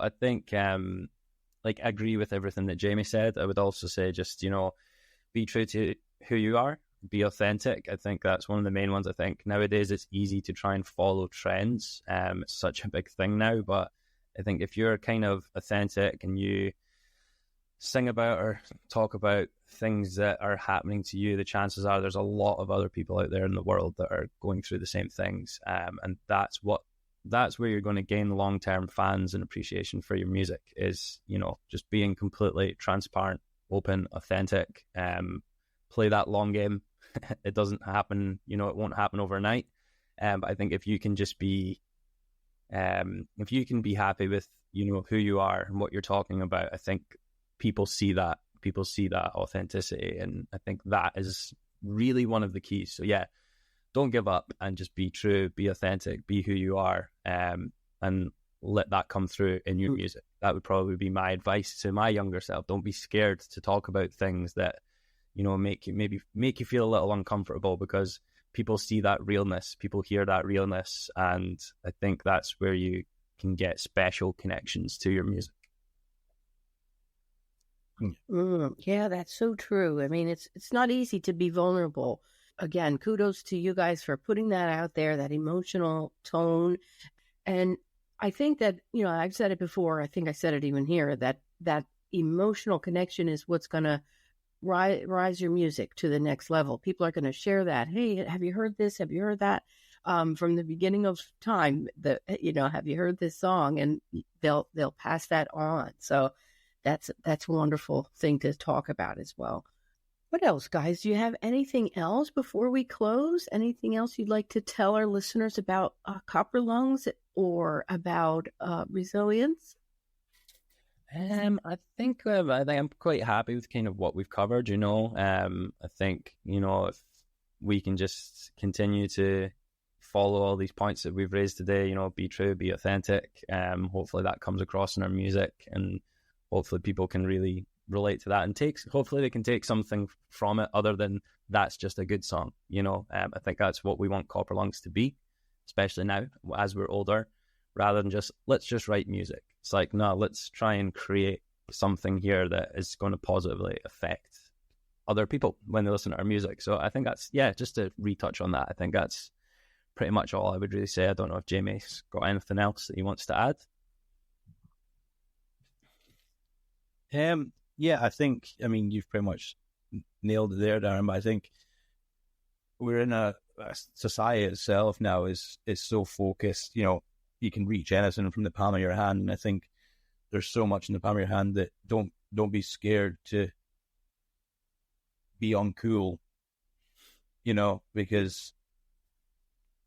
I think, like, I agree with everything that Jamie said. I would also say just, be true to who you are, be authentic. I think that's one of the main ones. I think nowadays it's easy to try and follow trends. It's such a big thing now, but I think if you're kind of authentic and you sing about or talk about things that are happening to you, the chances are there's a lot of other people out there in the world that are going through the same things. And that's where you're going to gain long-term fans and appreciation for your music is, just being completely transparent, open, authentic, play that long game. It doesn't happen, it won't happen overnight. But I think if you can just be, if you can be happy with, who you are and what you're talking about, I think people see that authenticity. And I think that is really one of the keys. So yeah, don't give up and just be true, be authentic, be who you are, and let that come through in your music. That would probably be my advice to my younger self. Don't be scared to talk about things that, make you feel a little uncomfortable, because people see that realness, people hear that realness, and I think that's where you can get special connections to your music. Yeah, that's so true. I mean, it's not easy to be vulnerable. Again, kudos to you guys for putting that out there, that emotional tone. And I think that, I've said it before, I think I said it even here, that emotional connection is what's going to rise your music to the next level. People are going to share that. Hey, have you heard this? Have you heard that? From the beginning of time, have you heard this song? And they'll pass that on. So that's a wonderful thing to talk about as well. What else, guys? Do you have anything else before we close? Anything else you'd like to tell our listeners about Copper Lungs or about resilience? I think I'm quite happy with kind of what we've covered. I think if we can just continue to follow all these points that we've raised today, be true, be authentic. Hopefully that comes across in our music, and hopefully people can really relate to that and hopefully they can take something from it other than that's just a good song. I think that's what we want Copper Lungs to be, especially now as we're older, rather than just let's just write music. It's like, no, let's try and create something here that is going to positively affect other people when they listen to our music. So I think that's, just to retouch on that, I think that's pretty much all I would really say. I don't know if Jamie's got anything else that he wants to add. I think, you've pretty much nailed it there, Darren, but I think we're in a society itself now is so focused, you can reach anything from the palm of your hand. And I think there's so much in the palm of your hand that don't be scared to be uncool, because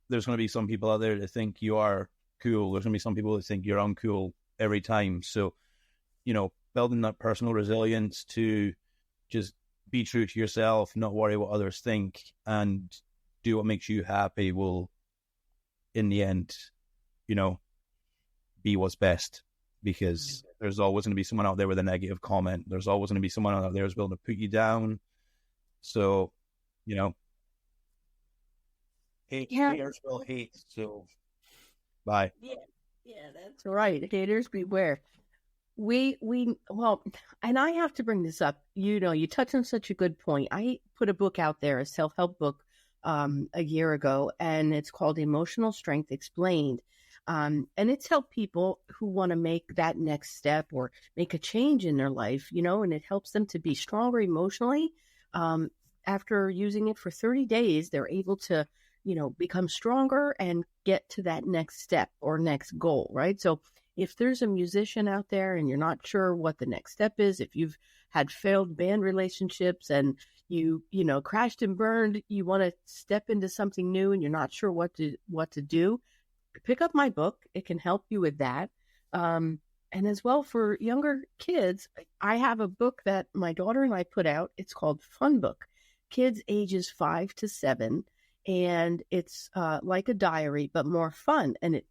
there's going to be some people out there that think you are cool. There's going to be some people that think you're uncool every time. So, building that personal resilience to just be true to yourself, not worry what others think, and do what makes you happy will, in the end, be what's best. Because there's always going to be someone out there with a negative comment. There's always going to be someone out there who's willing to put you down. So, haters will hate. So, bye. Yeah, that's right. Haters beware. Well, and I have to bring this up. You touched on such a good point. I put a book out there, a self-help book, a year ago, and it's called Emotional Strength Explained. And it's helped people who want to make that next step or make a change in their life, and it helps them to be stronger emotionally. After using it for 30 days, they're able to, become stronger and get to that next step or next goal, right? So if there's a musician out there and you're not sure what the next step is, if you've had failed band relationships and you crashed and burned, you want to step into something new and you're not sure what to do, pick up my book. It can help you with that. And as well for younger kids, I have a book that my daughter and I put out. It's called Fun Book, kids ages 5 to 7. And it's like a diary, but more fun. And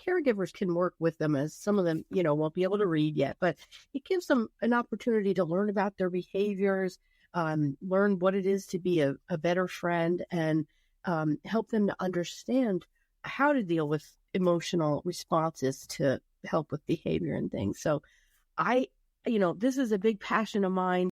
caregivers can work with them, as some of them, won't be able to read yet, but it gives them an opportunity to learn about their behaviors, learn what it is to be a better friend, and help them to understand how to deal with emotional responses to help with behavior and things. So this is a big passion of mine.